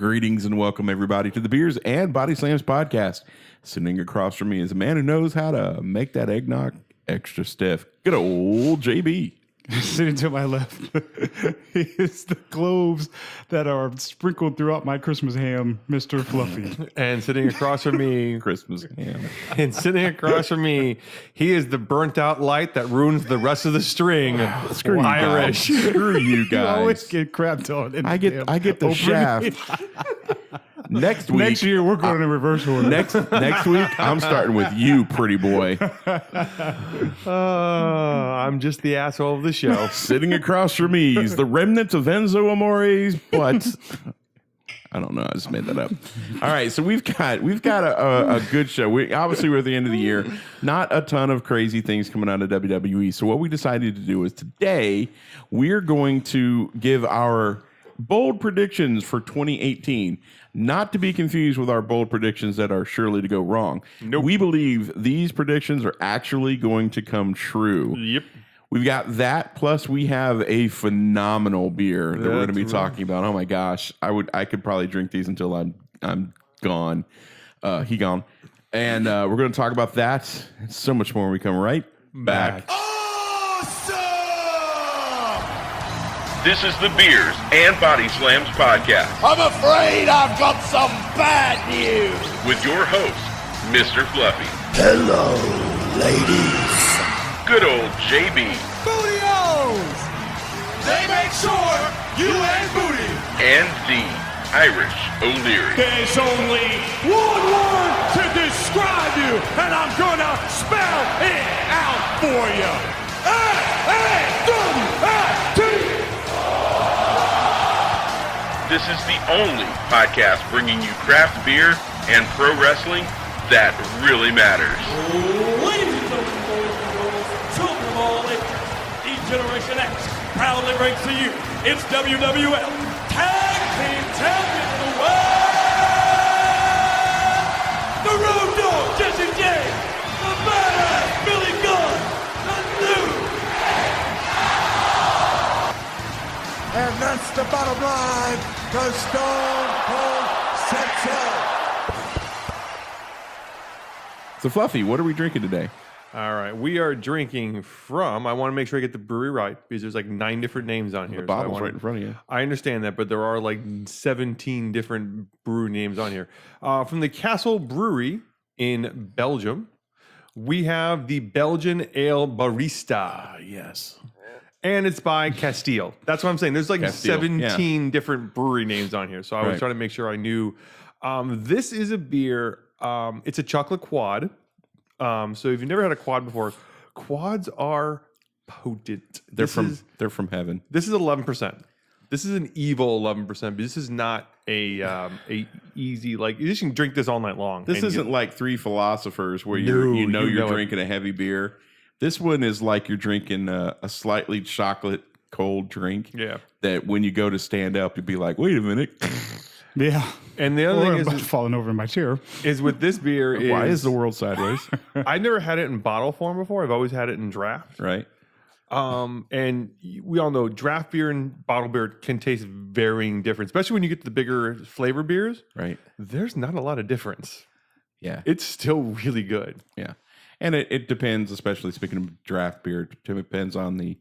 Greetings and welcome everybody to the Beers and Bodyslams podcast. Sitting across from me is a man who knows how to make that eggnog extra stiff. Good old JB. Sitting to my left is the cloves that are sprinkled throughout my Christmas ham, Mr. Fluffy. And sitting across from me, Christmas ham. and sitting across from me, he is the burnt out light that ruins the rest of the string. Screw Irish. you guys. Screw you You always guys. get crapped on. I get the shaft. Next week. Next year, we're going in reverse order. Next week, I'm starting with you, pretty boy. I'm just the asshole of the show. Sitting across from me is the remnants of Enzo Amore's butt. I don't know. I just made that up. All right, so we've got a good show. We're at the end of the year. Not a ton of crazy things coming out of WWE. So what we decided to do is today we're going to give our bold predictions for 2018. Not to be confused with our bold predictions that are surely to go wrong. Nope. We believe these predictions are actually going to come true. Yep. We've got that, plus we have a phenomenal beer that we're going to be talking about. Oh my gosh, I could probably drink these until I'm gone. He gone, and we're going to talk about that and so much more when we come right back. This is the Beers and Bodyslams podcast I'm afraid I've got some bad news. with your host, Mr. Fluffy, Hello, ladies. good old JB, Booty-O's! They make sure you ain't booty. and the Irish O'Leary. There's only one word to describe you, and I'm gonna spell it out for you. A-A-W-S-T. This is the only podcast bringing you craft beer and pro wrestling that really matters. Ladies and gentlemen, boys and girls, children of all ages, E-Generation X proudly brings to you its WWF Tag Team Champion of the World, the Road Dogg Jesse James, the Badass Billy Gunn, the new. And that's the bottom line, because Stone Cold said so. So Fluffy, what are we drinking today? All right, we are drinking from. I want to make sure I get the brewery right because there's like 9 different names on here. The bottle's right in front of you. I understand that, but there are like 17 different brewery names on here. From the Castle Brewery in Belgium, we have the Belgian Ale Barista. Yes. And it's by Castile. That's what I'm saying. There's like Castile, 17 different brewery names on here. So I was Right. trying to make sure I knew. This is a beer. It's a chocolate quad. So if you've never had a quad before, quads are potent. They're from heaven. This is 11%. This is an evil 11%. But this is not a easy, like, you just can drink this all night long. This and isn't like Three Philosophers where No, you know you you're know it. drinking a heavy beer. This one is like you're drinking a slightly chocolate cold drink. Yeah. That when you go to stand up, you'd be like, wait a minute. Yeah. And the other Or thing I'm about falling over in my chair. is with this beer Why is the world sideways? I never had it in bottle form before. I've always had it in draft. Right. And we all know draft beer and bottle beer can taste varying different, especially when you get to the bigger flavor beers. Right. There's not a lot of difference. Yeah. It's still really good. Yeah. And it depends, especially speaking of draft beer, it depends on the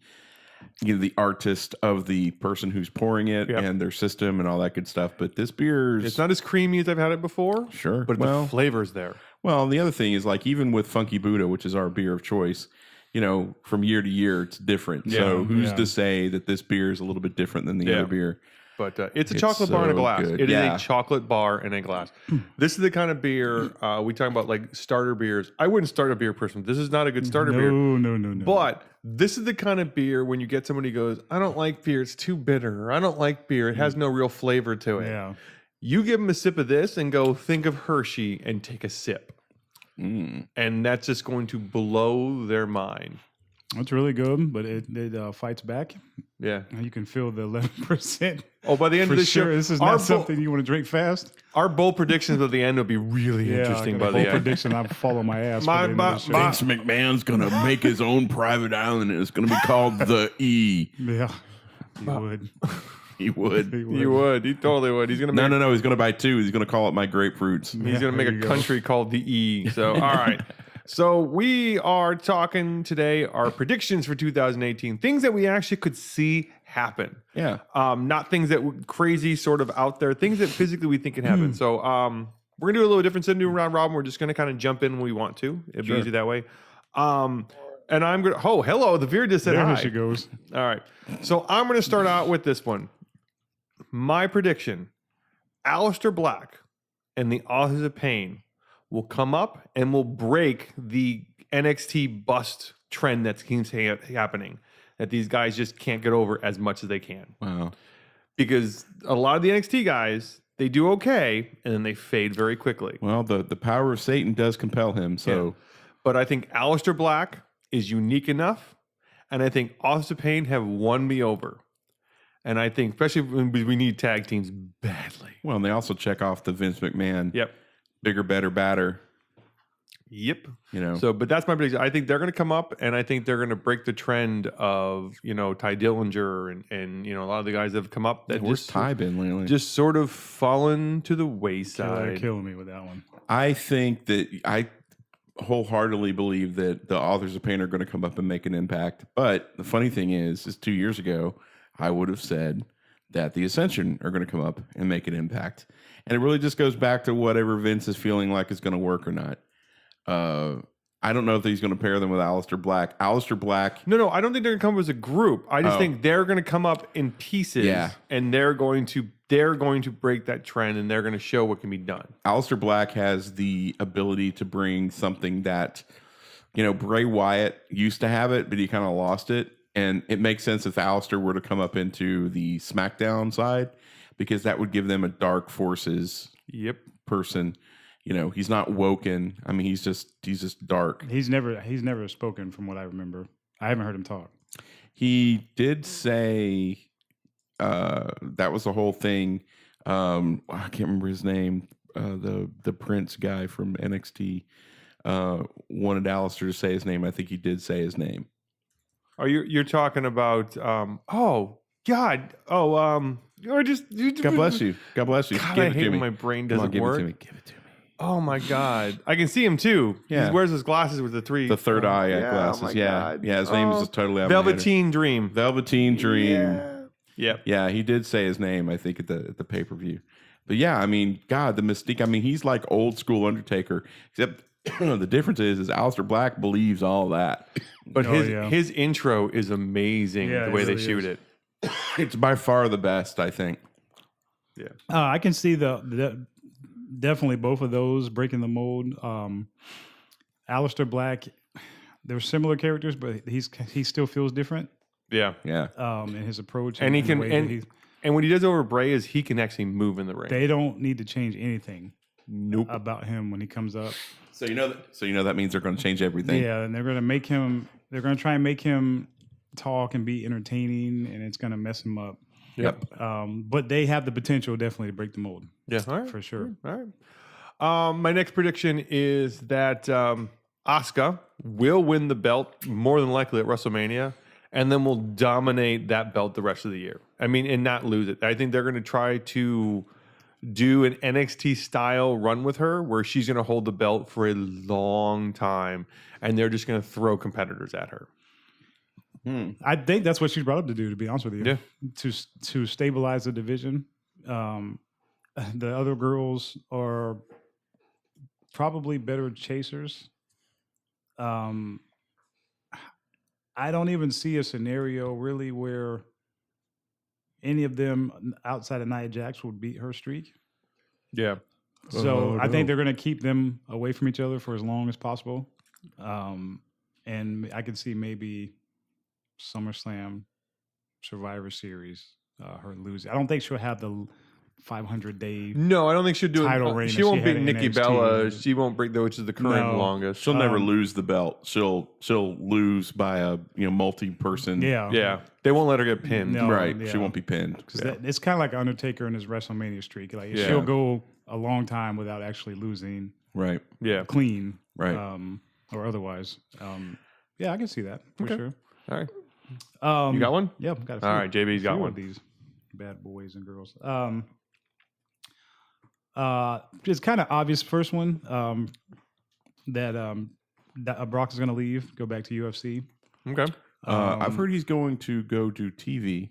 artist of the person who's pouring it Yep. and their system and all that good stuff. But this beer's It's not as creamy as I've had it before. Sure. But Well- the flavor's there. Well, and the other thing is like even with Funky Buddha, which is our beer of choice, from year to year, it's different. So who's to say that this beer is a little bit different than the other beer? But it's a It's chocolate bar in a so glass. good. It is Yeah. a chocolate bar in a glass. This is the kind of beer we talk about, like starter beers. I wouldn't start a beer person. This is not a good starter beer. No. But this is the kind of beer when you get somebody who goes, I don't like beer. It's too bitter. Or I don't like beer. It has no real flavor to it. Yeah. You give them a sip of this and go, think of Hershey and take a sip. And that's just going to blow their mind. It's really good, but it fights back. Yeah. And you can feel the 11%. Oh, by the end For of the sure, show, this is our not something you want to drink fast. Our bold predictions at the end will be really interesting. By the end, prediction, I'm following my ass. My- for the end of the show. Vince McMahon's going to make his own private island, and it's going to be called the E. Yeah, you would. He would. He would. He totally would. He's gonna make, No. He's going to buy 2. He's going to call it my grapefruits. He's gonna make a country called the E. So all right. So we are talking today our predictions for 2018, things that we actually could see happen. Yeah. Not things that were crazy, sort of out there, things that physically we think can happen. So we're gonna do a little different instead of doing round robin. We're just gonna kind of jump in when we want to. It'd be easy that way. And I'm gonna. Oh, hello. The Veer just said There hi. she goes. All right. So I'm gonna start out with this one. My prediction: Aleister Black and the Authors of Pain will come up and will break the NXT bust trend that keeps happening. That these guys just can't get over as much as they can. Wow. Because a lot of the NXT guys, they do okay, and then they fade very quickly. Well, the power of Satan does compel him. So, But I think Aleister Black is unique enough, and I think Authors of Pain have won me over. And I think, especially when we need tag teams badly. well, and they also check off the Vince McMahon. Yep. Bigger, better, badder. Yep. You know. So, but that's my prediction. I think they're going to come up, and I think they're going to break the trend of, Ty Dillinger and a lot of the guys that have come up that Where's just Ty been lately? just sort of fallen to the They're wayside. killing me with that one. I think that I wholeheartedly believe that the Authors of Pain are going to come up and make an impact. But the funny thing is 2 years ago, I would have said that the Ascension are going to come up and make an impact. And it really just goes back to whatever Vince is feeling like is going to work or not. I don't know if he's going to pair them with Aleister Black. Aleister Black. No, I don't think they're going to come up as a group. I just think they're going to come up in pieces, and they're going to break that trend, and they're going to show what can be done. Aleister Black has the ability to bring something that, Bray Wyatt used to have it, but he kind of lost it. And it makes sense if Aleister were to come up into the SmackDown side, because that would give them a dark forces person. He's not woken. I mean, he's just dark. He's never spoken from what I remember. I haven't heard him talk. He did say that was the whole thing. I can't remember his name. The Prince guy from NXT wanted Aleister to say his name. I think he did say his name. You're talking about or just God bless you. God bless you. God, Give I it hate to when me. my brain Come on, doesn't give work. it to me. Give it to me. Oh my God, I can see him too. Yeah. He wears his glasses with the third eye yeah, glasses. oh my Yeah. God. Yeah. His name is just totally out of my head. Velveteen Dream. Velveteen Dream. Yep. Yeah, he did say his name, I think, at the pay-per-view. But yeah, I mean, God, the mystique. I mean, he's like old school Undertaker, except the difference is Aleister Black believes all that. But his intro is amazing. Yeah, the way it they really shoot is. it. It's by far the best, I think. Yeah. I can see the definitely both of those breaking the mold. Aleister Black, they're similar characters, but he still feels different. Yeah. Yeah. In his approach, And he the can way that and what he does over Bray is he can actually move in the ring. they don't need to change anything Nope. about him when he comes up. So that means they're going to change everything. Yeah, and they're going to make him. They're going to try and make him talk and be entertaining, and it's going to mess him up. Yep. But they have the potential definitely to break the mold. Yeah. All right. For sure. All right. My next prediction is that Asuka will win the belt more than likely at WrestleMania, and then will dominate that belt the rest of the year. I mean, and not lose it. I think they're going to try to do an NXT style run with her where she's going to hold the belt for a long time, and they're just going to throw competitors at her. I think that's what she's brought up to do. To be honest with you, Yeah. To stabilize the division. The other girls are probably better chasers. I don't even see a scenario really where any of them outside of Nia Jax would beat her streak. Yeah. So I think they're going to keep them away from each other for as long as possible. And I could see maybe SummerSlam, Survivor Series, her losing. I don't think she'll have the 500-day. No, I don't think she'll do Title it. reign She that won't she had beat in Nikki NXT. Bella. She won't break the, which is the current No. longest. She'll never lose the belt. She'll lose by a multi-person. Yeah. Yeah. They won't let her get pinned. No. Right. Yeah. She won't be pinned. Because it's kind of like Undertaker and his WrestleMania streak. Like Yeah. she'll go a long time without actually losing Right. Yeah. clean, Right. or otherwise. Yeah, I can see that for sure. All right. You got one? Yeah, I've got a few. All right, JB's got few one. of these bad boys and girls. It's kind of obvious. First one that Brock is going to leave, go back to UFC. Okay. I've heard he's going to go do TV.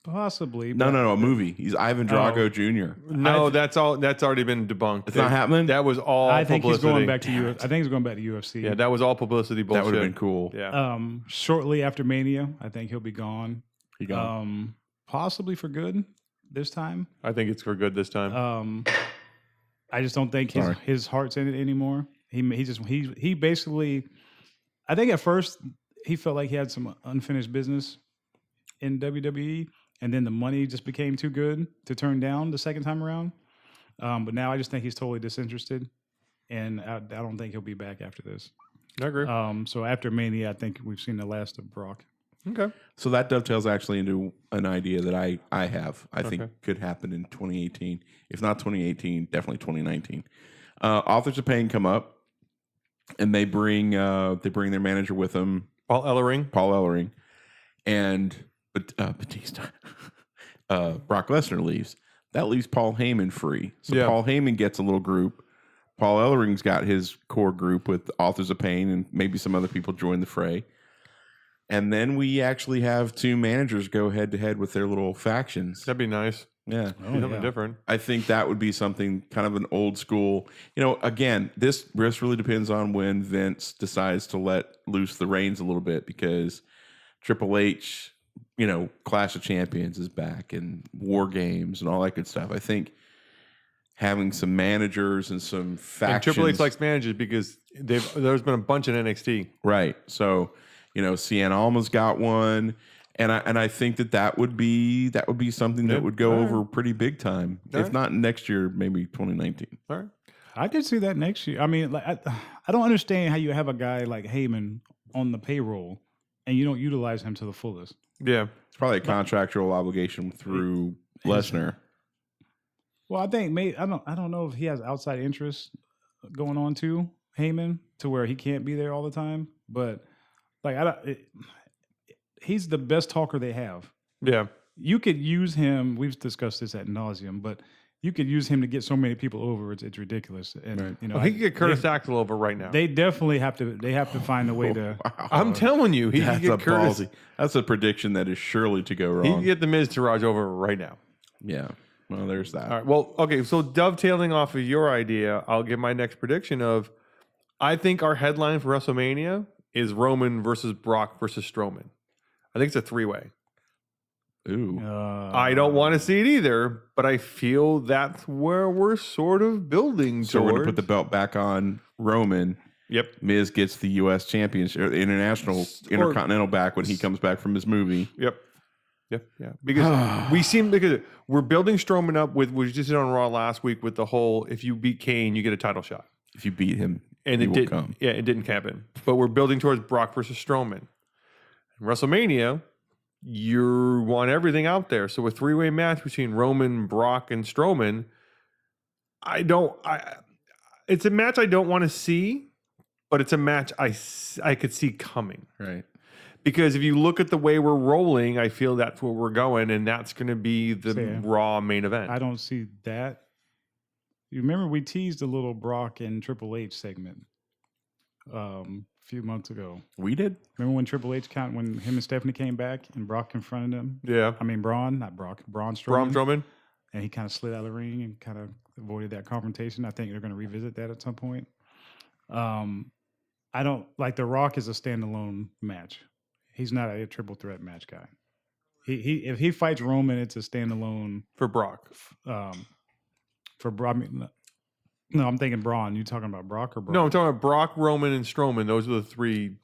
Possibly. No, a movie. He's Ivan Drago Jr. No, that's already been debunked. It's not happening? That was all I think publicity. he's going back to UFC. I think he's going back to UFC. Yeah, that was all publicity bullshit. That would have been cool. Yeah. Shortly after Mania, I think he'll be gone. He gone. Possibly for good this time. I think it's for good this time. I just don't think his heart's in it anymore. He basically, I think at first he felt like he had some unfinished business in WWE, and then the money just became too good to turn down the second time around. But now I just think he's totally disinterested, and I don't think he'll be back after this. I agree. So after Mania, I think we've seen the last of Brock. Okay. So that dovetails actually into an idea that I have. I think could happen in 2018. If not 2018, definitely 2019. Authors of Pain come up, and they bring their manager with them, Paul Ellering, and Batista. Brock Lesnar leaves. That leaves Paul Heyman free. So Paul Heyman gets a little group. Paul Ellering's got his core group with Authors of Pain, and maybe some other people join the fray. And then we actually have two managers go head to head with their little factions. That'd be nice. Yeah. Something different. I think that would be something kind of an old school. Again, this really depends on when Vince decides to let loose the reins a little bit, because Triple H, Clash of Champions is back, and War Games and all that good stuff. I think having some managers and some factions. And Triple H likes managers because there's been a bunch in NXT. Right. So, Cien Alma's got one. And I think that would be something that would go over pretty big time. If not next year, maybe 2019. All right. I could see that next year. I mean, I don't understand how you have a guy like Heyman on the payroll and you don't utilize him to the fullest. Yeah. It's probably a contractual obligation through Lesnar. Well, I think I don't know if he has outside interests going on too, Heyman, to where he can't be there all the time. But he's the best talker they have. Yeah. You could use him. We've discussed this ad nauseum, but you could use him to get so many people over. It's ridiculous. And he could get Curtis Axel over right now. They definitely have to. They have to find a way to. Wow. I'm telling you, he could get Curtis. Ballsy. That's a prediction that is surely to go wrong. He can get the Miz Taraj over right now. Yeah. Well, there's that. All right. Well, okay. So dovetailing off of your idea, I'll give my next prediction of, I think our headline for WrestleMania is Roman versus Brock versus Strowman. I think it's a 3-way. Ooh. I don't want to see it either, but I feel that's where we're sort of building So we're going to towards. put the belt back on Roman. Yep. Miz gets the U.S. championship, or the Intercontinental back when he comes back from his movie. Yep. Yeah. Because we're building Strowman up with, we just did on Raw last week with the whole, if you beat Kane, you get a title shot. If you beat him, And he it will didn't. come. Yeah, it didn't happen. But we're building towards Brock versus Strowman. In WrestleMania, you want everything out there. So a 3-way match between Roman, Brock, and Strowman, it's a match I don't want to see, but it's a match I could see coming. Right. Because if you look at the way we're rolling, I feel that's where we're going, and that's going to be the Raw main event. I don't see that. You remember we teased a little Brock and Triple H segment a few months ago. We did? Remember when Triple H when him and Stephanie came back and Brock confronted him? Yeah. I mean Braun, not Brock, Braun Strowman. Braun Strowman. And he kind of slid out of the ring and kind of avoided that confrontation. I think they're going to revisit that at some point. I don't like The Rock is a standalone match. He's not a triple threat match guy. If he fights Roman, it's a standalone For Brock. For Braun. No, I'm thinking Braun. You talking about Brock or Braun? No, I'm talking about Brock, Roman, and Strowman. Those are the three.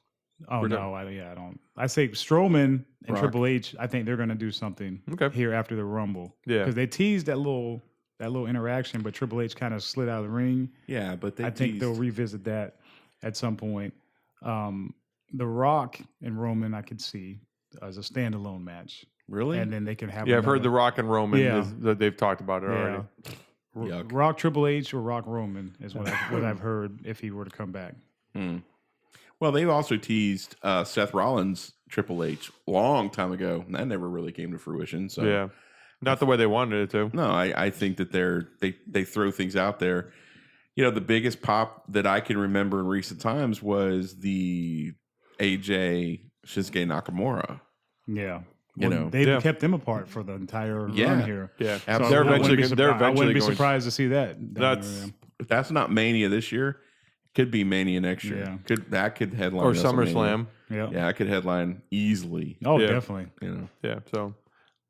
Oh no, I don't. I say Strowman and Brock. Triple H. I think they're going to do something here after the Rumble. Yeah, because they teased that little interaction, but Triple H kind of slid out of the ring. Yeah, but I think they'll revisit that at some point. The Rock and Roman, I could see as a standalone match. Really? And then they can have. Yeah, I've heard The Rock and Roman. Yeah. That they've talked about it already. Yuck. Rock Triple H or Rock Roman is what I've heard if he were to come back. Well, they've also teased Seth Rollins Triple H long time ago, and that never really came to fruition. So Yeah. Not the way they wanted it to. No, I think that they throw things out there. The biggest pop that I can remember in recent times was the AJ Shinsuke Nakamura. Yeah. They've kept them apart for the entire run here. Yeah. So They're I wouldn't eventually be going. surprised to see that. If that's not Mania this year, could be Mania next year. Yeah. That could headline Or WrestleMania. SummerSlam. Yeah, I could headline easily. Oh, Yeah. definitely. Yeah. So,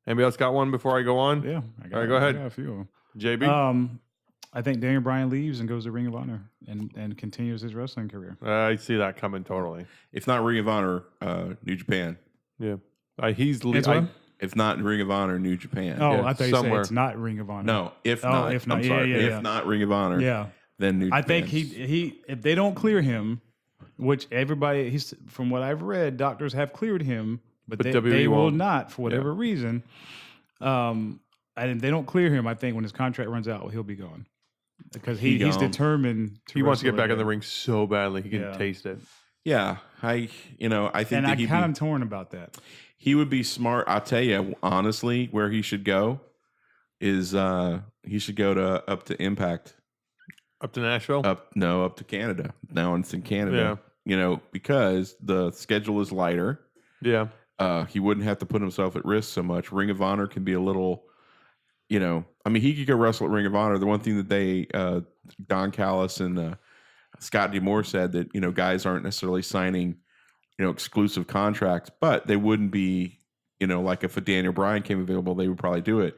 anybody else got one before I go on? Yeah. All right, go ahead. I got a few of them. JB? I think Daniel Bryan leaves and goes to Ring of Honor and continues his wrestling career. I see that coming totally. If not Ring of Honor, New Japan. Yeah. If not Ring of Honor, New Japan. Oh, Yeah, I thought you said somewhere. it's not Ring of Honor. No, if not. If not. I'm sorry. Yeah. If not Ring of Honor, Yeah. then New Japan. I think he if they don't clear him, which everybody from what I've read, doctors have cleared him, but they WWE will won't. not for whatever reason. And if they don't clear him, I think when his contract runs out, he'll be gone because he's gone. determined. He wants to get wrestle back in again. the ring so badly. He can Yeah. taste it. Yeah, I think And that I kind of torn about that. he would be smart. I'll tell you honestly, where he should go is he should go up to Impact. Up to Nashville? Up to Canada. Now it's in Canada. Because the schedule is lighter. Yeah. He wouldn't have to put himself at risk so much. Ring of Honor can be a little, he could go wrestle at Ring of Honor. The one thing that they, Don Callis and Scott D'Amore said that, guys aren't necessarily signing, exclusive contracts, but they wouldn't be, like if a Daniel Bryan came available, they would probably do it.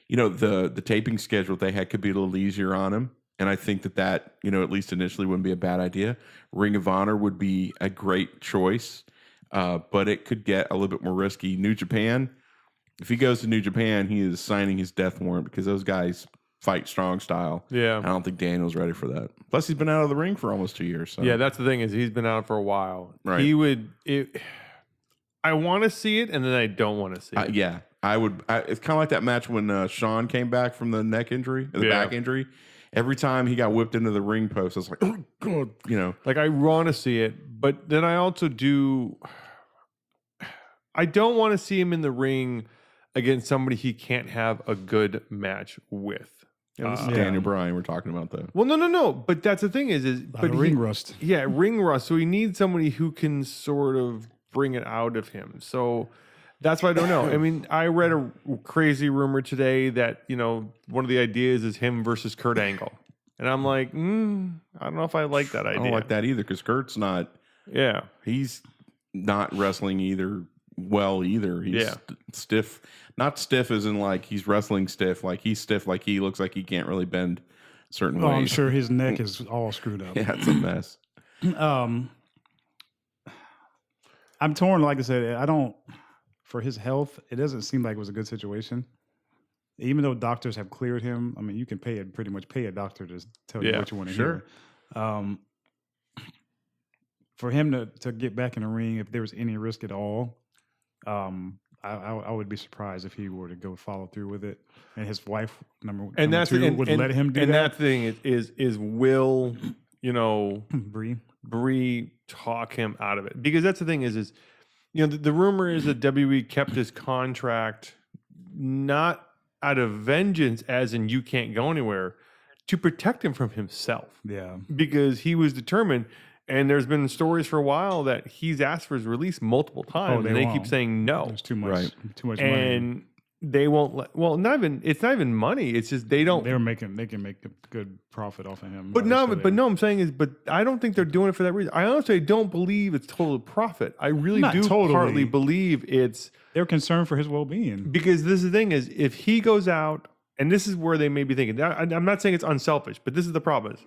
The taping schedule they had could be a little easier on him. And I think that, at least initially wouldn't be a bad idea. Ring of Honor would be a great choice, but it could get a little bit more risky. New Japan, if he goes to New Japan, he is signing his death warrant because those guys fight strong style. Yeah. I don't think Daniel's ready for that. Plus, he's been out of the ring for almost 2 years. So. Yeah, that's the thing is he's been out for a while. Right. I want to see it, and then I don't want to see it. Yeah, I would. It's kind of like that match when Sean came back from the neck injury, the back injury. Every time he got whipped into the ring post, I was like, oh, God, Like, I want to see it, but then I also do. I don't want to see him in the ring against somebody he can't have a good match with. This is Daniel Bryan we're talking about, though. Well, no. But that's the thing is but ring rust. Yeah, ring rust. So he needs somebody who can sort of bring it out of him. So that's why I don't know. I mean, I read a crazy rumor today that, one of the ideas is him versus Kurt Angle. And I'm like, I don't know if I like that idea. I don't like that either because Kurt's not. Yeah. He's not wrestling either. He's stiff. Not stiff as in like he's wrestling stiff. Like he's stiff. Like he looks like he can't really bend certain ways. I'm sure his neck is all screwed up. Yeah, it's a mess. I'm torn. Like I said, for his health, it doesn't seem like it was a good situation. Even though doctors have cleared him, I mean, you can pretty much pay a doctor to tell you what you want to hear. For him to get back in the ring, if there was any risk at all, I would be surprised if he were to go follow through with it. And his wife, number two, would let him do that. And that thing is will, Bree talk him out of it? Because that's the thing is the rumor is that WWE kept his contract not out of vengeance, as in you can't go anywhere, to protect him from himself. Yeah. Because he was determined, and there's been stories for a while that he's asked for his release multiple times, and they keep saying no. There's too much, money. And they won't let, it's not even money. It's just they can make a good profit off of him. But I'm saying I don't think they're doing it for that reason. I honestly don't believe it's total profit. I really partly believe they're concerned for his well-being. Because this is the thing is, if he goes out, and this is where they may be thinking, I'm not saying it's unselfish, but this is the problem is,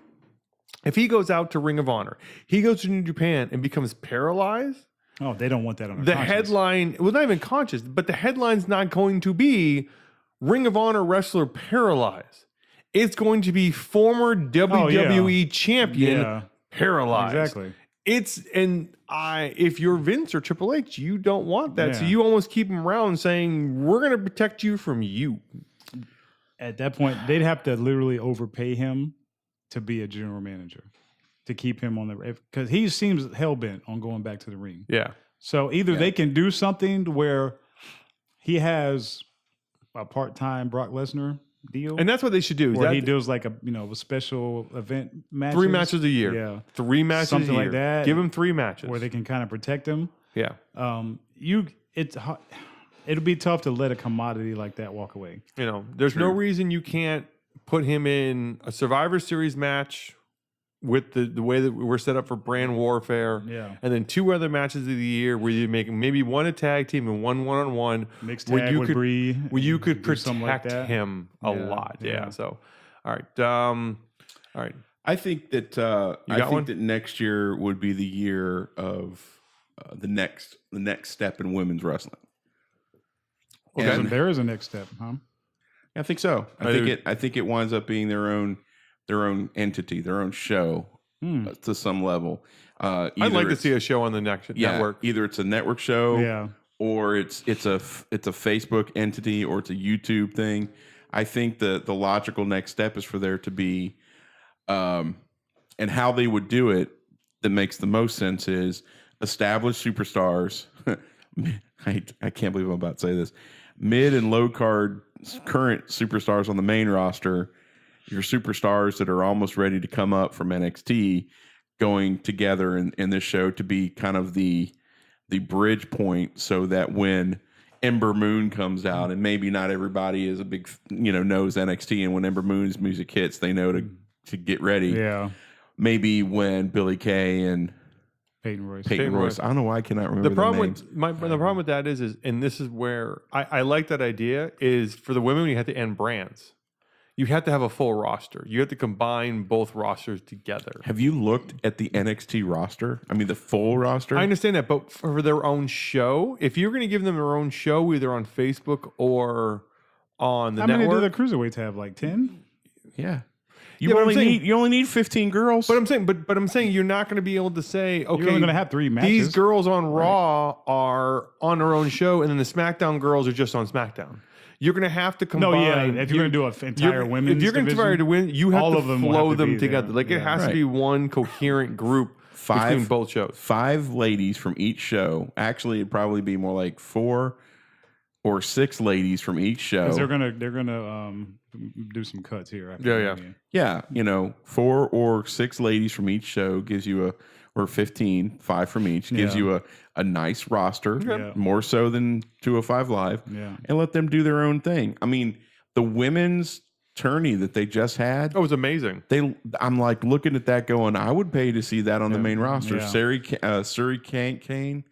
if he goes out to Ring of Honor, he goes to New Japan and becomes paralyzed. Oh, they don't want that on the headline. Well, not even conscious, but the headline's not going to be Ring of Honor wrestler paralyzed. It's going to be former WWE champion paralyzed. Exactly. If you're Vince or Triple H, you don't want that. So you almost keep him around saying, we're going to protect you from you. At that point, they'd have to literally overpay him to be a general manager, to keep him on because he seems hell-bent on going back to the ring. Yeah. So either they can do something to where he has a part-time Brock Lesnar deal, And that's what they should do. where he does like a special event match, 3 matches a year. Yeah, 3 matches something a year. like that. Give him 3 matches. where they can kind of protect him. yeah. It'll be tough to let a commodity like that walk away. There's no reason you can't put him in a Survivor Series match with the way that we're set up for brand warfare. Yeah. And then 2 other matches of the year where you make maybe one a tag team and one one-on-one. Mixed where tag you with could, Bree. where you could do something like protect that. him a Yeah, lot. Yeah. yeah. So, all right. All right. I think that that next year would be the year of the next step in women's wrestling. Okay. And There is a next step, huh? I think so. I think it winds up being their own entity, their own show to some level. I'd like to see a show on the network. Either it's a network show, Yeah. or it's a Facebook entity, or it's a YouTube thing. I think the logical next step is for there to be, and how they would do it that makes the most sense is established superstars. I can't believe I'm about to say this. Mid and low card current superstars on the main roster, your superstars that are almost ready to come up from NXT, going together in this show to be kind of the bridge point, so that when Ember Moon comes out, and maybe not everybody is a big knows NXT, and when Ember Moon's music hits, they know to get ready. Yeah. Maybe when Billie Kay and Peyton Royce. Peyton Royce. I don't know why I cannot remember The problem names. the problem with that is, and this is where I like that idea, is for the women, you have to end brands. You have to have a full roster. You have to combine both rosters together. Have you looked at the NXT roster? I mean, the full roster? I understand that, but for their own show, if you're going to give them their own show, either on Facebook or on the How many network, do the cruiserweights have? Like 10? Yeah. Yeah, but I'm saying- You only need 15 girls. but I'm saying you're not going to be able to say, okay, You're only going to have 3 matches. these girls on Raw are on their own show, and then the SmackDown girls are just on SmackDown. You're going to have to combine. No, yeah. If you're going to do an entire women's if you're going to try division, to win, you have all to of them will flow have to them be together. there. Like it Yeah. has to be one coherent group between both shows. 5 ladies from each show. Actually, it'd probably be more like 4 or 6 ladies from each show. 'Cause they're gonna do some cuts here. After Yeah, Yeah, 4 or 6 ladies from each show gives you or 15, 5 from each, gives Yeah. you a nice roster, Yeah. more so than 205 Live, Yeah. and let them do their own thing. I mean, the women's tourney that they just had, Oh, it was amazing. I'm like looking at that going, I would pay to see that on the main roster. Yeah. Suri Kane,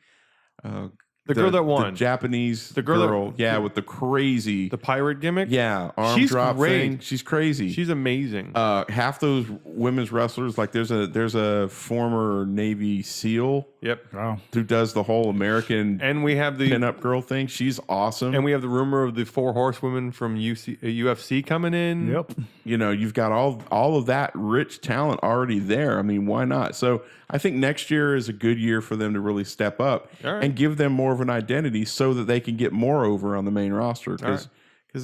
The girl that won. the Japanese The girl with the crazy, The pirate gimmick. arm She's drop great. thing. She's crazy. She's amazing. Half those women's wrestlers, like there's a former Navy SEAL Yep. Wow. who does the whole American And we have the pinup girl thing. She's awesome. and we have the rumor of the 4 horsewomen from UFC coming in. Yep. You've got all of that rich talent already there. I mean, why not? So I think next year is a good year for them to really step up All right. and give them more of an identity so that they can get more over on the main roster, because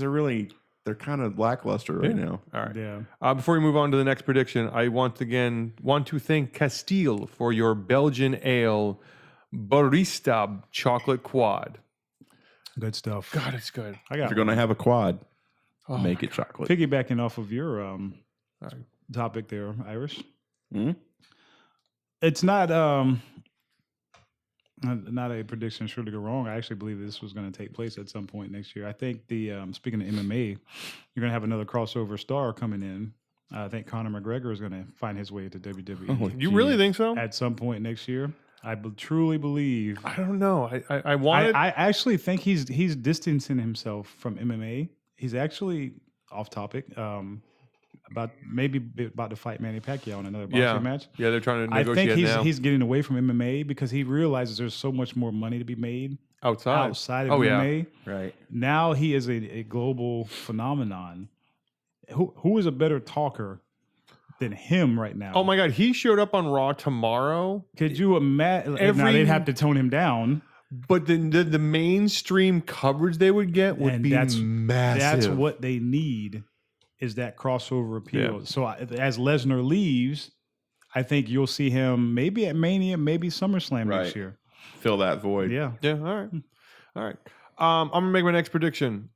right. they're kind of lackluster right now. All right. Yeah. Before we move on to the next prediction, I want to thank Castile for your Belgian ale Barista chocolate quad. Good stuff. God, it's good. I If got you're going to have a quad, make it chocolate. piggybacking off of your topic there, Irish. Hmm? It's not a prediction. Surely go wrong. I actually believe this was going to take place at some point next year. I think speaking of MMA, you're going to have another crossover star coming in. I think Conor McGregor is going to find his way to WWE. You really think so? At some point next year, I truly believe. I don't know. I wanted. I actually think he's distancing himself from MMA. He's actually off topic. About to fight Manny Pacquiao in another boxing match. Yeah, they're trying to I negotiate think now. he's getting away from MMA because he realizes there's so much more money to be made outside of MMA. Right. Now he is a global phenomenon. Who is a better talker than him right now? Oh my God, he showed up on Raw tomorrow. Could you imagine? Now they'd have to tone him down. But the mainstream coverage they would get would And be that's massive. That's what they need, is that crossover appeal. Yeah. So as Lesnar leaves, I think you'll see him maybe at Mania, maybe SummerSlam next year. Fill that void. Yeah. Yeah, all right. I'm gonna make my next prediction.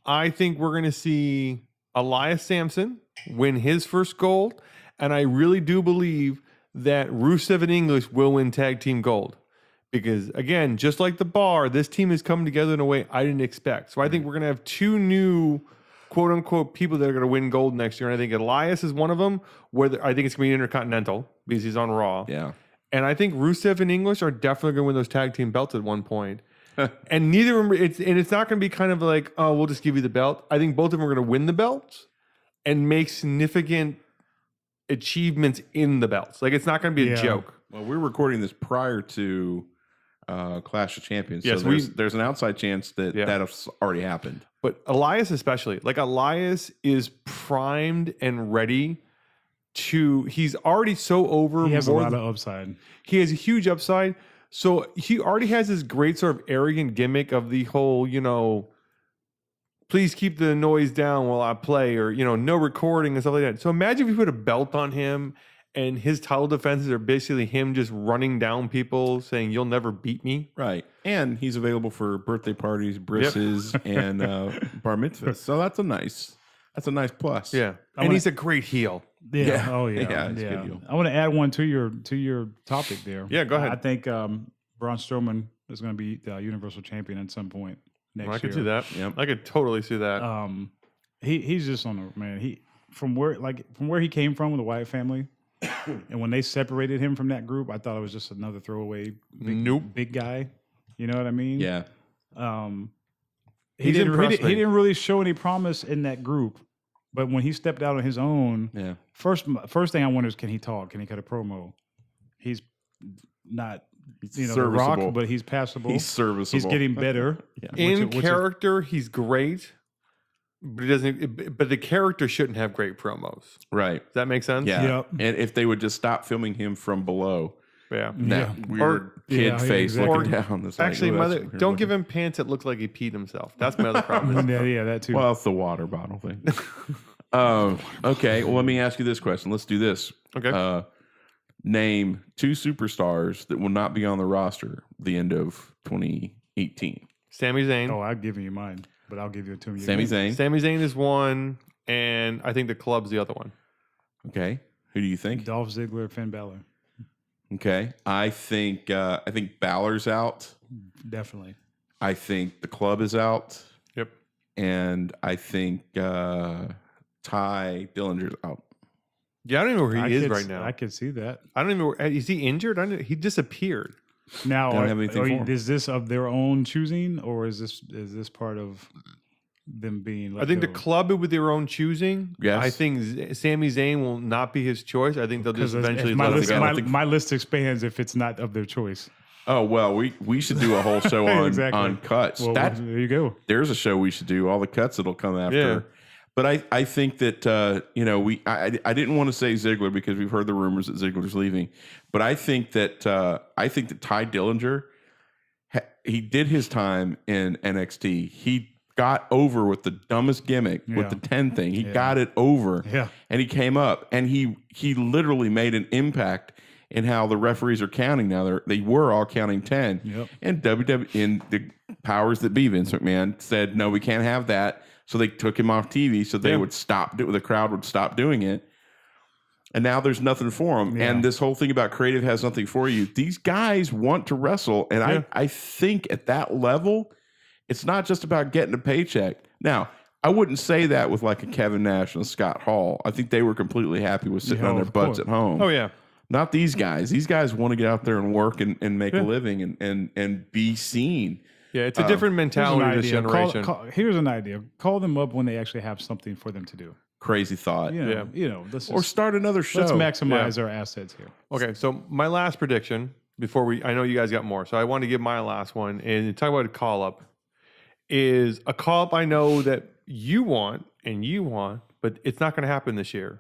I think we're going to see Elias Sampson win his first gold. And I really do believe that Rusev and English will win tag team gold. Because, again, just like the bar, this team is coming together in a way I didn't expect. So I think we're going to have two new, quote-unquote, people that are going to win gold next year. And I think Elias is one of them, where I think it's going to be Intercontinental because he's on Raw. Yeah. And I think Rusev and English are definitely going to win those tag team belts at one point. And neither of them, it's not going to be kind of like, oh, we'll just give you the belt. I think both of them are going to win the belts and make significant achievements in the belts. Like, it's not going to be a joke. Well, we're recording this prior to Clash of Champions. Yes, so there's an outside chance that that has already happened. But Elias especially, like Elias is primed and ready to, he's already so over. He has a lot of upside. He has a huge upside. So he already has this great sort of arrogant gimmick of the whole, please keep the noise down while I play, or, no recording and stuff like that. So imagine if you put a belt on him and his title defenses are basically him just running down people saying, you'll never beat me. Right. And he's available for birthday parties, brisses, and bar mitzvahs. So that's a nice plus. Yeah. And he's a great heel. Yeah. Yeah. Oh yeah. Yeah, it's a good deal. I want to add one to your topic there. Yeah, go ahead. I think Braun Strowman is going to be the Universal Champion at some point next year. I could see that. Yep. I could totally see that. He's just on the man. He from where he came from with the Wyatt family, and when they separated him from that group, I thought it was just another throwaway big guy. You know what I mean? Yeah. He didn't really show any promise in that group. But when he stepped out on his own, first thing I wonder is, can he talk? Can he cut a promo? He's not, the Rock, but he's passable. He's serviceable. He's getting better. In character, he's great, but he doesn't. But the character shouldn't have great promos. Right. Does that make sense? Yeah. Yep. And if they would just stop filming him from below, Yeah. that weird kid face looking down. This actually, don't give him pants that look like he peed himself. That's my other problem. Yeah, that too. Well, it's the water bottle thing. Okay, well, let me ask you this question. Let's do this. Okay. Name two superstars that will not be on the roster at the end of 2018. Sami Zayn. Oh, I've given you mine, but I'll give you a two. Sami Zayn. Sami Zayn is one, and I think the Club's the other one. Okay. Who do you think? Dolph Ziggler, Finn Balor. Okay. I think Balor's out. Definitely. I think the Club is out. Yep. And I think Ty Dillinger's out. Yeah, I don't even know where he is right now. I could see that. I don't even know. Is he injured? He disappeared. Now, Don't have anything for him. is this of their own choosing, or is this part of them being? I think the Club with their own choosing. Yes. I think Sami Zayn will not be his choice. I think they'll just eventually my let him list, go. my list expands if it's not of their choice. Oh, well, we should do a whole show on, Exactly. on cuts. Well, there you go. There's a show we should do, all the cuts that'll come after. Yeah. But I think that, I didn't want to say Ziggler because we've heard the rumors that Ziggler's leaving. But I think that Ty Dillinger, he did his time in NXT. He got over with the dumbest gimmick with the 10 thing. He got it over. Yeah. And he came up and he literally made an impact in how the referees are counting now. They were all counting 10. Yep. And in the powers that be, Vince McMahon said, no, we can't have that. So they took him off TV so they would stop, the crowd would stop doing it. And now there's nothing for them. Yeah. And this whole thing about creative has nothing for you. These guys want to wrestle. And I think at that level, it's not just about getting a paycheck. Now, I wouldn't say that with like a Kevin Nash and a Scott Hall. I think they were completely happy with sitting on their butts at home. Oh, yeah. Not these guys. These guys want to get out there and work and make a living and be seen. Yeah, it's a different mentality this generation. Here's an idea. Call them up when they actually have something for them to do. Crazy thought. Or start another show. Let's maximize our assets here. Okay, so my last prediction before I know you guys got more, so I want to give my last one and talk about a call up. Is a call up I know that you want, but it's not going to happen this year.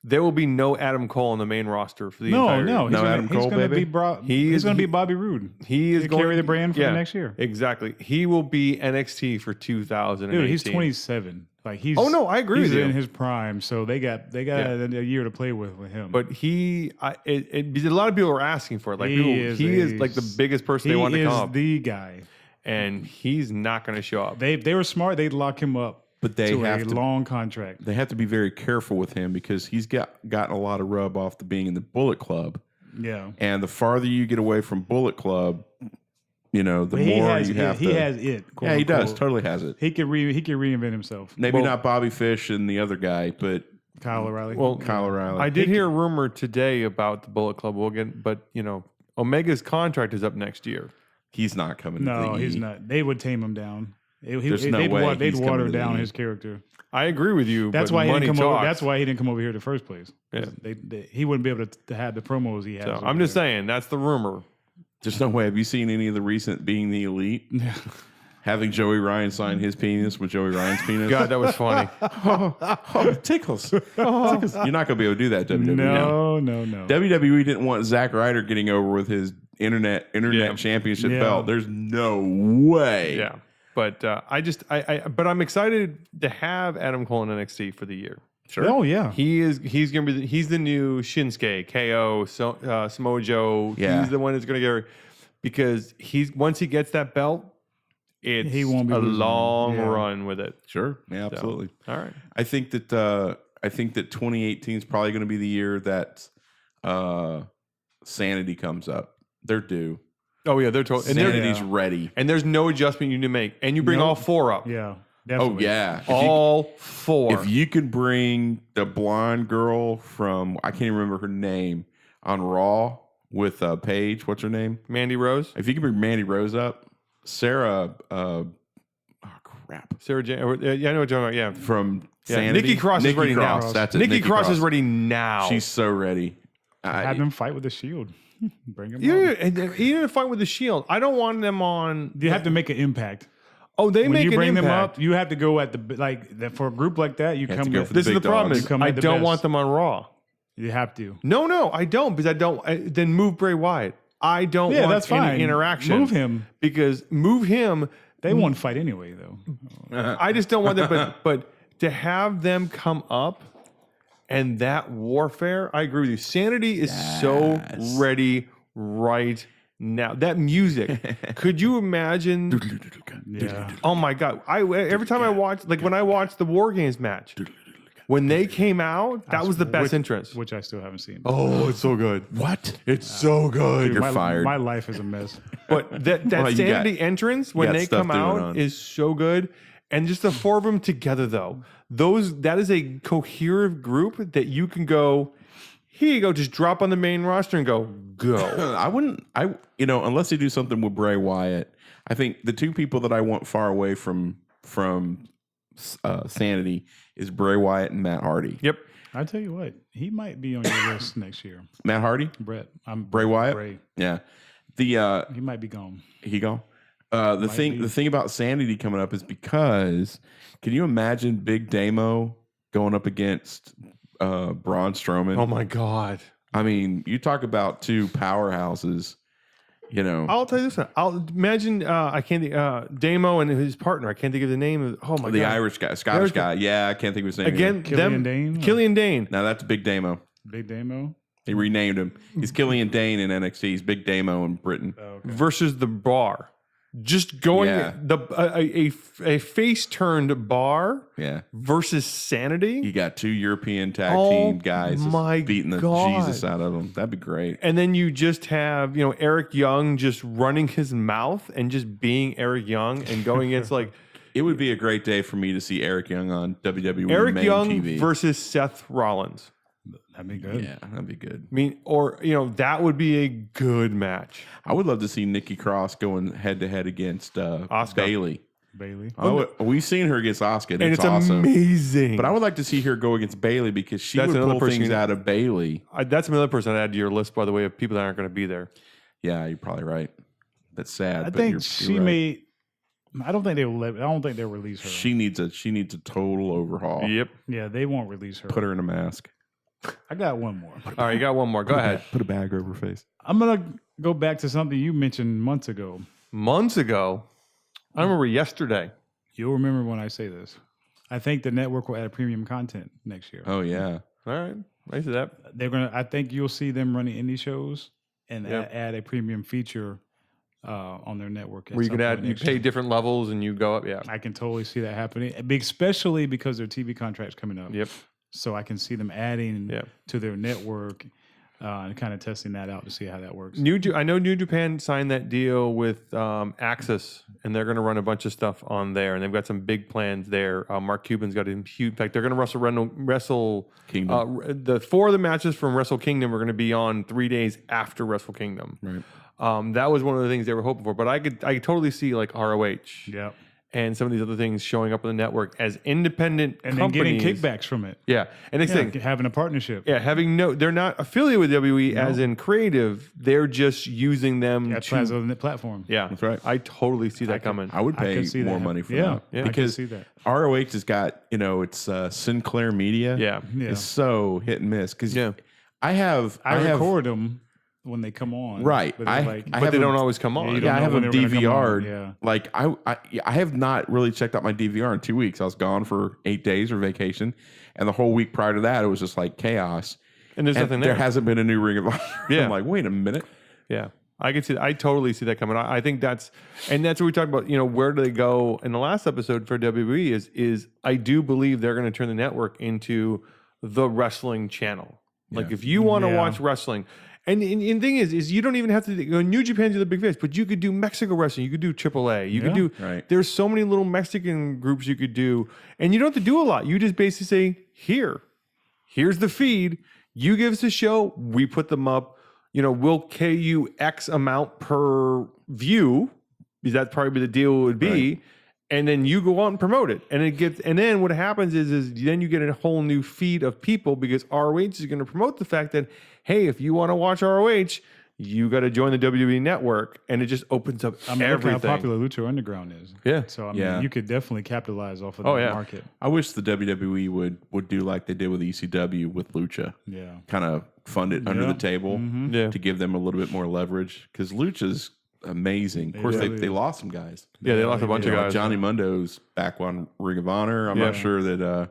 There will be no Adam Cole on the main roster for the entire year. No Adam Cole, baby. He's going to be Bobby Roode. He is going to carry the brand for the next year. Exactly. He will be NXT for 2018. Dude, he's 27. Like he's. Oh no, I agree with you. He's in his prime, so they got a year to play with him. But a lot of people are asking for it. Like he is like the biggest person they want to come up. He is the guy, and he's not going to show up. They were smart. They'd lock him up but they to have a to long contract. they have to be very careful with him because he's gotten a lot of rub off the being in the Bullet Club. Yeah. And the farther you get away from Bullet Club, the more he has it. Quote Yeah, he does. unquote. Totally has it. He can reinvent himself. Maybe not Bobby Fish and the other guy, but Kyle O'Reilly. Well, Kyle O'Reilly. I did hear a rumor today about the Bullet Club. But Omega's contract is up next year. He's not coming. to No, the he's E. not. They would tame him down. There's no way They'd he's coming water to the down E. his character. I agree with you. That's but why he money didn't come over. talks. That's why he didn't come over here in the first place. Yeah. He wouldn't be able to have the promos he has. So over I'm just there. saying that's the rumor. There's no way. Have you seen any of the recent Being the Elite? Having Joey Ryan sign his penis with Joey Ryan's penis? God, that was funny. it tickles. Tickles. You're not going to be able to do that, WWE. No. WWE didn't want Zack Ryder getting over with his internet championship Yeah. belt. There's no way. Yeah, but but I'm excited to have Adam Cole in NXT for the year. Sure. Oh yeah. He's going to be he's the new Shinsuke, KO, Samoa Joe. Yeah. He's the one that's going to get because once he gets that belt, He won't be a losing. long Yeah. run with it. Sure. Yeah, absolutely. All right. I think that 2018 is probably going to be the year that Sanity comes up. They're due. Oh yeah, they're totally. Sanity's ready. And there's no adjustment you need to make, and you bring all four up. Yeah. Oh Definitely. yeah. All four. If you could bring the blonde girl from I can't even remember her name on Raw with Paige, what's her name? Mandy Rose, If you could bring Mandy Rose up, Sarah. Oh crap! Sarah Jane. Yeah, I know what you're talking about. Yeah. From Yeah, Sanity. Nikki Cross is ready now. That's it. Nikki Cross is ready now. She's so ready. Have them fight with the Shield. Bring them Yeah, on. and even in a fight with the Shield, I don't want them on. You have to make an impact. Oh, they When make you an bring them impact. up, you have to go at for a group like that. You have to come go with, for the This is big the problem. dogs. Is You come I at the don't best. want them on Raw. you have to. No, I don't because I don't. Then move Bray Wyatt. I don't Yeah, want that's any fine. interaction. Move him. because move him. They won't fight anyway, though. I just don't want them. But to have them come up and that warfare, I agree with you. Sanity is so ready right now. That music. Could you imagine? Yeah. Oh my God! Every time I watch, like when I watched the War Games match, when they came out, that was the best entrance. Which I still haven't seen. Oh, it's so good. What? It's so good. You're my, fired. My life is a mess. But that Well, you Sanity entrance when got they stuff come going out on. is so good, and just the four of them together though, that is a coherent group that you can go. Here you go, just drop on the main roster and go. I wouldn't. Unless they do something with Bray Wyatt. I think the two people that I want far away from Sanity is Bray Wyatt and Matt Hardy. Yep. I tell you what, he might be on your list next year. Matt Hardy, Bray Wyatt. Bray. Yeah. The He might be gone. he gone. The thing about Sanity coming up is because can you imagine Big Damo going up against Braun Strowman? Oh my God. I mean, you talk about two powerhouses. I'll tell you this one. I'll imagine. I can't think. Damo and his partner. I can't think of the name of. Oh my the God. Irish guy, Scottish guy. Yeah, I can't think of his name Again, Killian Dane? Killian Dane. Now that's Big Damo. Big Damo. He renamed him. He's Killian Dane in NXT. He's Big Damo in Britain. Versus the Bar. Just going Yeah. a face turned Bar Yeah. versus Sanity. You got two European tag Oh team guys just my beating the God. Jesus out of them. That'd be great. And then you just have, Eric Young just running his mouth and just being Eric Young and going against like It would be a great day for me to see Eric Young on WWE Eric main Young TV. versus Seth Rollins. That'd be good. Yeah, that'd be good. I mean, or, that would be a good match. I would love to see Nikki Cross going head to head against Asuka. Bailey. Bailey. We've seen her against Asuka, and And it's awesome. amazing. But I would like to see her go against Bailey because she That's would another pull person things you- out of Bailey. That's another person I'd add to your list, by the way, of people that aren't going to be there. Yeah, you're probably right. That's sad. I but think you're she right. may. I don't think they'll release her. She needs a total overhaul. Yep. Yeah, they won't release her. Put her in a mask. I got one more. All right, you got one more. Go ahead. Put a bag over her face. I'm gonna go back to something you mentioned months ago. Months ago, I remember yesterday. You'll remember when I say this. I think the network will add premium content next year. Oh yeah. All right. I see that. I think you'll see them running indie shows and Yeah. add a premium feature on their network. Where you can add, you pay different levels and you go up. Yeah. I can totally see that happening, especially because their TV contract's coming up. Yep. So I can see them adding to their network and kind of testing that out to see how that works. I know New Japan signed that deal with Axis, and they're going to run a bunch of stuff on there, and they've got some big plans there. Mark Cuban's got a huge. In fact, they're going to Wrestle Kingdom. The 4 of the matches from Wrestle Kingdom are going to be on 3 days after Wrestle Kingdom. Right. That was one of the things they were hoping for, but I could totally see like ROH. Yeah. And some of these other things showing up on the network as independent and companies. then getting kickbacks from it. Yeah. And next thing, having a partnership. Yeah, they're not affiliated with WWE as in creative. They're just using them as a platform. Yeah, that's right. I totally see that coming. I would pay more money for that. Yeah, because I can see that. ROH has got, it's Sinclair Media. Yeah. It's so hit and miss. Because I record them when they come on. Right. But they don't always come on. I have them DVR'd. Yeah. Like I have not really checked out my DVR in 2 weeks. I was gone for 8 days or vacation. And the whole week prior to that, it was just like chaos. And there's nothing there. There hasn't been a new Ring of Honor. Yeah. I'm like, wait a minute. Yeah. I can see that. I totally see that coming. I think that's what we talked about, where do they go in the last episode for WWE is I do believe they're going to turn the network into the wrestling channel. Like if you want to watch wrestling, and the thing is you don't even have to go New Japan do the big face, but you could do Mexico wrestling, you could do AAA, you could do. Right. There's so many little Mexican groups you could do, and you don't have to do a lot. You just basically say, here's the feed. You give us a show, we put them up. We'll pay you X amount per view, because that's probably the deal would be. Right. And then you go out and promote it, and then what happens is then you get a whole new feed of people, because ROH is going to promote the fact that, hey, if you want to watch ROH, you got to join the WWE network, and it just opens up everything. Look how popular Lucha Underground is. Yeah. So you could definitely capitalize off of that market. I wish the WWE would do like they did with ECW with Lucha. Yeah. Kind of fund it under the table to give them a little bit more leverage, because Lucha's amazing. Of course, they lost some guys. Yeah, they lost a bunch of guys. Johnny Mundo's back on Ring of Honor. I'm not sure that.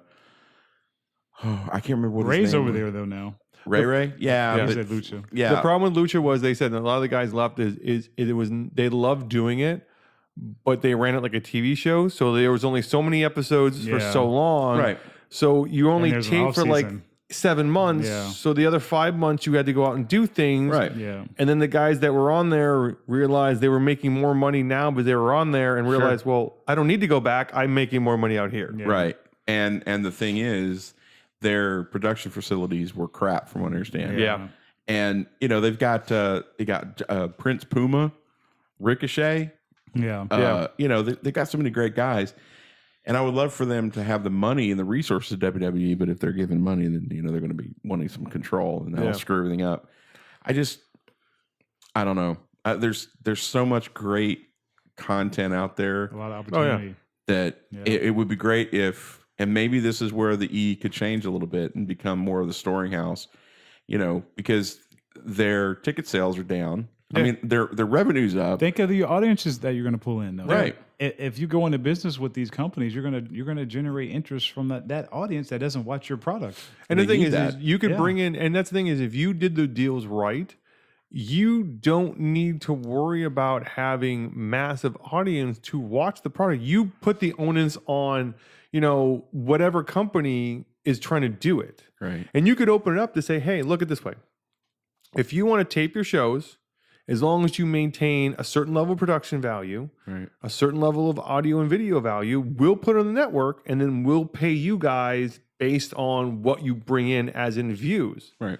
I can't remember what Ray's his name over was. there though now. Ray? Yeah. He said Lucha. Yeah. The problem with Lucha was they said that a lot of the guys left they loved doing it, but they ran it like a TV show. So there was only so many episodes for so long. Right. So you only taped for like 7 months. Yeah. So the other 5 months you had to go out and do things. Right. Yeah. And then the guys that were on there realized they were making more money now, but they were on there and realized, well, I don't need to go back. I'm making more money out here. Yeah. Right. And the thing is, their production facilities were crap, from what I understand. Yeah. And they've got Prince Puma, Ricochet. Yeah. They got so many great guys, and I would love for them to have the money and the resources of WWE. But if they're given money, then they're going to be wanting some control, and that'll screw everything up. I don't know. There's so much great content out there. A lot of opportunity. That it would be great if. And maybe this is where the E could change a little bit and become more of the storing house, because their ticket sales are down. Yeah. I mean, their revenue's up. Think of the audiences that you're going to pull in, though. Right. If you go into business with these companies, you're going to generate interest from that audience that doesn't watch your product. And the thing is you could bring in, and that's the thing is, if you did the deals right, you don't need to worry about having massive audience to watch the product. You put the onus on, whatever company is trying to do it. Right. And you could open it up to say, hey, look at this way. If you want to tape your shows, as long as you maintain a certain level of production value, a certain level of audio and video value, we'll put it on the network, and then we'll pay you guys based on what you bring in as in views. Right.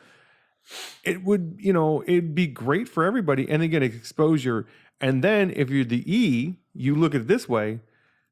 It would, it'd be great for everybody. And again, exposure. And then if you're the E, you look at it this way.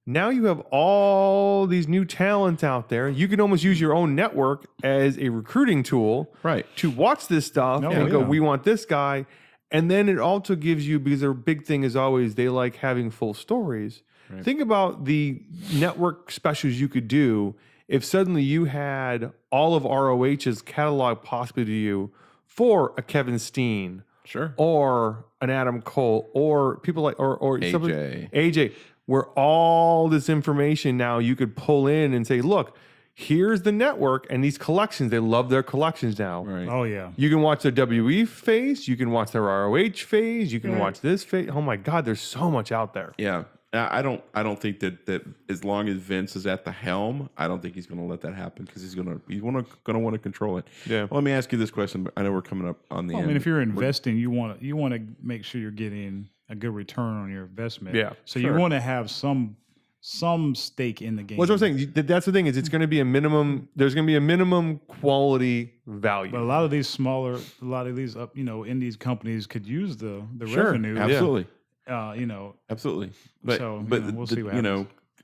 Now you have all these new talents out there. You can almost use your own network as a recruiting tool to watch this stuff and go, we want this guy. And then it also gives you, because their big thing is always they like having full stories. Right. Think about the network specials you could do if suddenly you had all of ROH's catalog possibly to you for a Kevin Steen. Sure. Or an Adam Cole, or people like, or AJ. AJ, where all this information now you could pull in and say, look, here's the network and these collections. They love their collections now. Right. Oh yeah. You can watch their WE phase. You can watch their ROH phase. You can watch this phase. Oh my God, there's so much out there. Yeah. I don't think that as long as Vince is at the helm, I don't think he's going to let that happen because he's going to want to control it. Yeah. Well, let me ask you this question. I know we're coming up on the end. I mean, if you're investing, you want to make sure you're getting a good return on your investment. Yeah, So sure. you want to have some stake in the game. Well, that's what I'm saying. That's the thing is it's going to be a minimum. There's going to be a minimum quality value. But a lot of these indies companies could use the Sure. revenue. absolutely, Absolutely. But So, we'll see what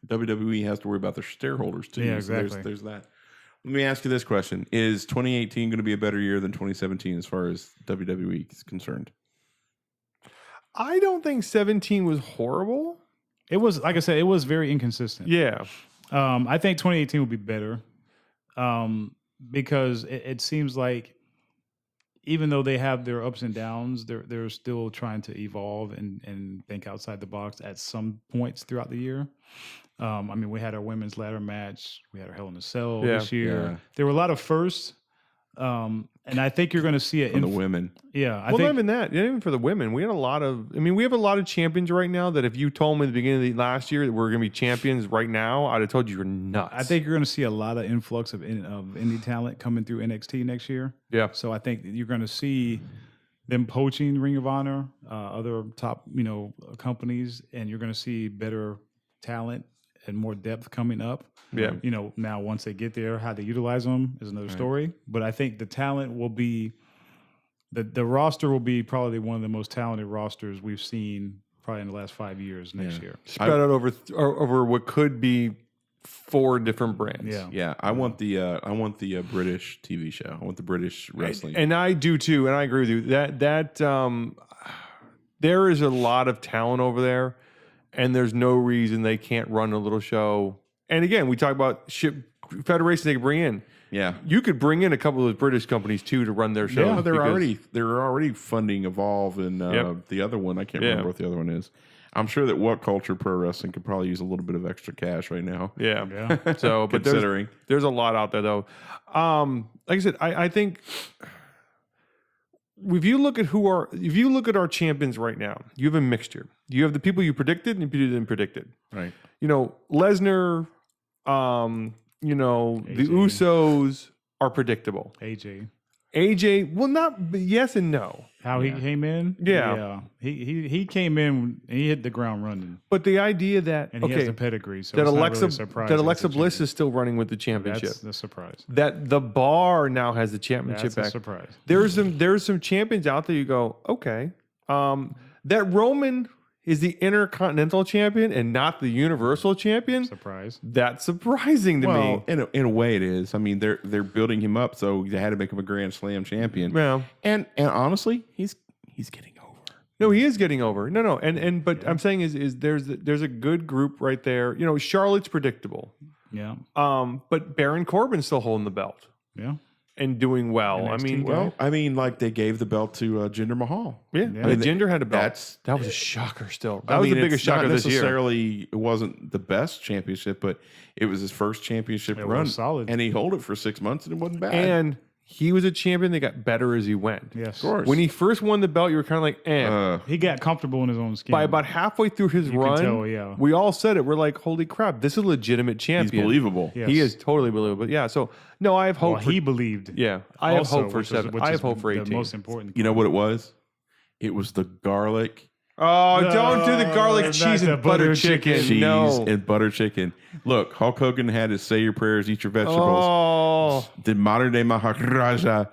WWE has to worry about their shareholders too. Yeah, So exactly. there's that. Let me ask you this question: is 2018 going to be a better year than 2017 as far as WWE is concerned? I don't think 17 was horrible. It was, like I said, it was very inconsistent. Yeah. I think 2018 will be better because it seems like even though they have their ups and downs, they're still trying to evolve and think outside the box at some points throughout the year. I mean, we had our women's ladder match. We had our Hell in a Cell this year. Yeah. There were a lot of firsts. And I think you're going to see it For the women. Yeah. Not even that. Not even for the women. We have a lot of champions right now that if you told me at the beginning of the last year that we're going to be champions right now, I'd have told you you're nuts. I think you're going to see a lot of influx of indie talent coming through NXT next year. Yeah. So I think you're going to see them poaching Ring of Honor, other top, companies, and you're going to see better talent and more depth coming up. Yeah. Now once they get there, how they utilize them is another story. But I think the talent will be the roster will be probably one of the most talented rosters we've seen probably in the last 5 years next year. Spread out over what could be 4 different brands. Yeah. Yeah, I want the British TV show. I want the British wrestling. And I do too, and I agree with you. That there is a lot of talent over there, and there's no reason they can't run a little show. And again, we talk about federations they can bring in. Yeah, You could bring in a couple of those British companies too to run their shows. yeah, they're because- already funding Evolve and the other one. I can't remember what the other one is. I'm sure that What Culture Pro Wrestling could probably use a little bit of extra cash right now. Yeah. So, but Considering. there's a lot out there though. Like I said, I think if you look at our champions right now, you have a mixture. You have the people you predicted and people you didn't predict it. Right. Lesnar, the Usos are predictable. AJ, well, not but yes and no. How he came in? Yeah. He came in and he hit the ground running. But the idea that And he has the pedigree, so that it's not Alexa really a surprise that he's Alexa the Bliss champion. is still running with the championship. That's the surprise. That the Bar now has the championship That's a back. surprise. There's some champions out there. You go, okay. That Roman is the Intercontinental Champion and not the Universal Champion. Surprise. That's surprising to me. Well, in a way, it is. I mean, they're building him up, so they had to make him a Grand Slam champion. Yeah. And honestly, he's getting over. No, he is getting over. No, but I'm saying is there's a good group right there. Charlotte's predictable. Yeah. But Baron Corbin's still holding the belt Yeah. and doing well. NXT I mean, guy. Like they gave the belt to Jinder Mahal. yeah. Yeah. Jinder had a belt. That was a shocker. Still, that was the biggest shocker this year. It wasn't the best championship, but it was his first championship It run. was solid. And he held it for 6 months, and it wasn't bad. And he was a champion that got better as he went. Yes. of course, When he first won the belt, you were kind of like, eh. He got comfortable in his own skin. By about halfway through his can run, tell, yeah. we all said it. We're like, holy crap, this is a legitimate he's champion. believable. Yes. He is totally believable. Yeah. So, no, I have hope. Well, he believed. Yeah. I have also, hope for which is- 7. which I is have hope for 18. The most important. You know what it was? It was the garlic Oh, don't do the garlic not cheese the and butter butter chicken. cheese No. and butter chicken. Look, Hulk Hogan had his say your prayers, eat your vegetables. Oh. The modern day Maharaja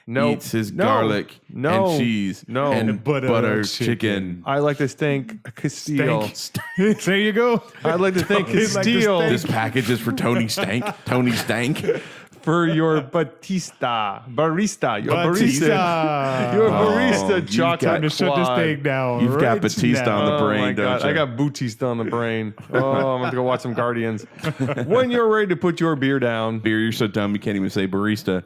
Nope. eats his No. garlic No. and cheese No. and Butter butter chicken. chicken. I like to thank Castile. There you go. I'd like to thank He'd like to Castile This package is for Tony Stank. Tony Stank. for your barista. Your Batista. barista. Your barista you've chocolate got Time to shut this quad. thing down. You've got right Batista now. on the brain, Oh my don't God. you? I got Bautista on the brain. Oh, I'm going to go watch some Guardians. When you're ready to put your beer down. Beer, you're so dumb you can't even say barista.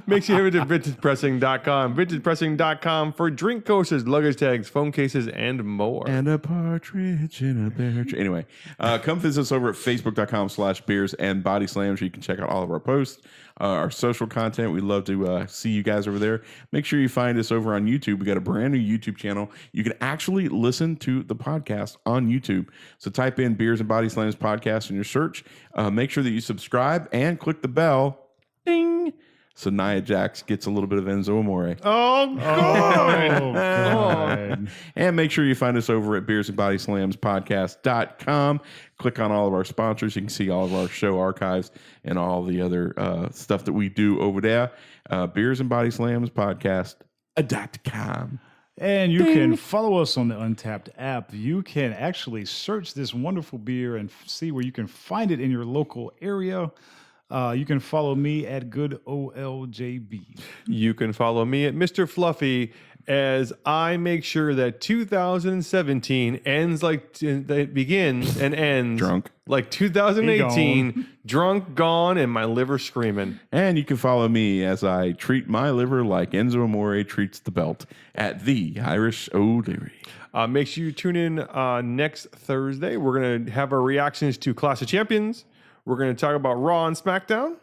Make sure you head to vintagepressing.com. Vintagepressing.com for drink coasters, luggage tags, phone cases, and more. And a partridge in a pear tree. Anyway, come visit us over at facebook.com/beers and body slams, where you can check out all of our posts, our social content. We'd love to see you guys over there. Make sure you find us over on YouTube. We got a brand new YouTube channel. You can actually listen to the podcast on YouTube. So type in Beers and Body Slams podcast in your search. Make sure that you subscribe and click the bell. Ding. So Nia Jax gets a little bit of Enzo Amore. Oh, God. And make sure you find us over at beersandbodyslamspodcast.com. Click on all of our sponsors. You can see all of our show archives and all the other stuff that we do over there. Beersandbodyslamspodcast.com. And you can follow us on the Untapped app. You can actually search this wonderful beer and see where you can find it in your local area. You can follow me at Good OLJB. You can follow me at Mr. Fluffy as I make sure that 2017 ends like it begins and ends Drunk. like 2018, drunk, gone, and my liver screaming. And you can follow me as I treat my liver like Enzo Amore treats the belt at the Irish O'Leary. Make sure you tune in next Thursday. We're going to have our reactions to Clash of Champions. We're going to talk about Raw and SmackDown.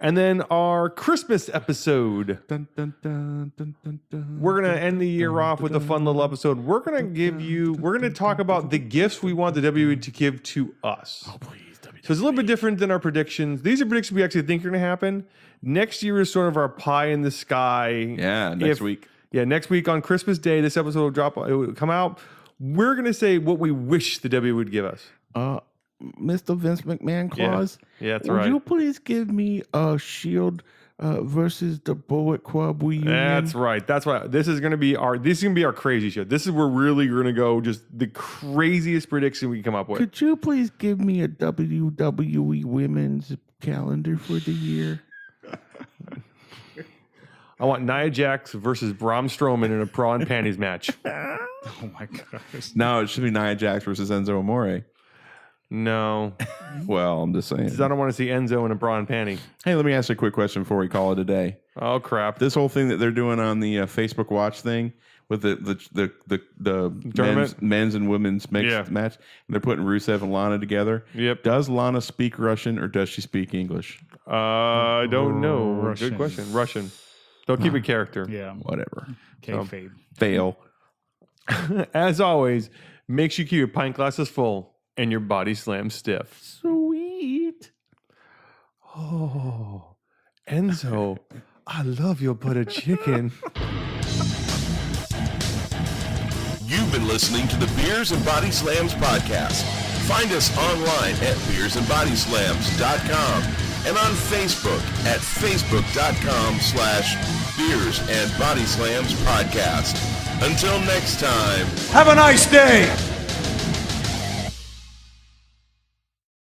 And then our Christmas episode. Dun, dun, dun, dun, dun, dun, We're going to end the year off with a fun little episode. We're going to talk about the gifts we want the WWE to give to us. Oh, please, WWE. So it's a little bit different than our predictions. These are predictions we actually think are going to happen. Next year is sort of our pie in the sky. Yeah, next week. Yeah, next week on Christmas Day, this episode will drop. It will come out. We're going to say what we wish the WWE would give us. Mr. Vince McMahon clause. Yeah, that's Would right. you please give me a Shield versus the Bullet Club reunion? That's right. That's why this is going to be our crazy show. This is where really we're going to go just the craziest prediction we can come up with. Could you please give me a WWE women's calendar for the year? I want Nia Jax versus Braun Strowman in a bra and panties match. Oh, my gosh. No, it should be Nia Jax versus Enzo Amore. No, Well, I'm just saying. 'cause I don't want to see Enzo in a bra and panty. Hey, let me ask you a quick question before we call it a day. Oh crap! This whole thing that they're doing on the Facebook Watch thing with the men's and women's mixed match, and they're putting Rusev and Lana together. Yep. Does Lana speak Russian or does she speak English? I don't know. Russian. Good question. Russian. Don't keep a character. Yeah. Whatever. Kayfabe. Fail. As always, make sure you keep your pint glasses full and your body slam stiff. Sweet. Oh, Enzo, I love your butter chicken. You've been listening to the Beers and Body Slams podcast. Find us online at beersandbodyslams.com and on Facebook at facebook.com/Beers and Body Slams podcast. Until next time. Have a nice day.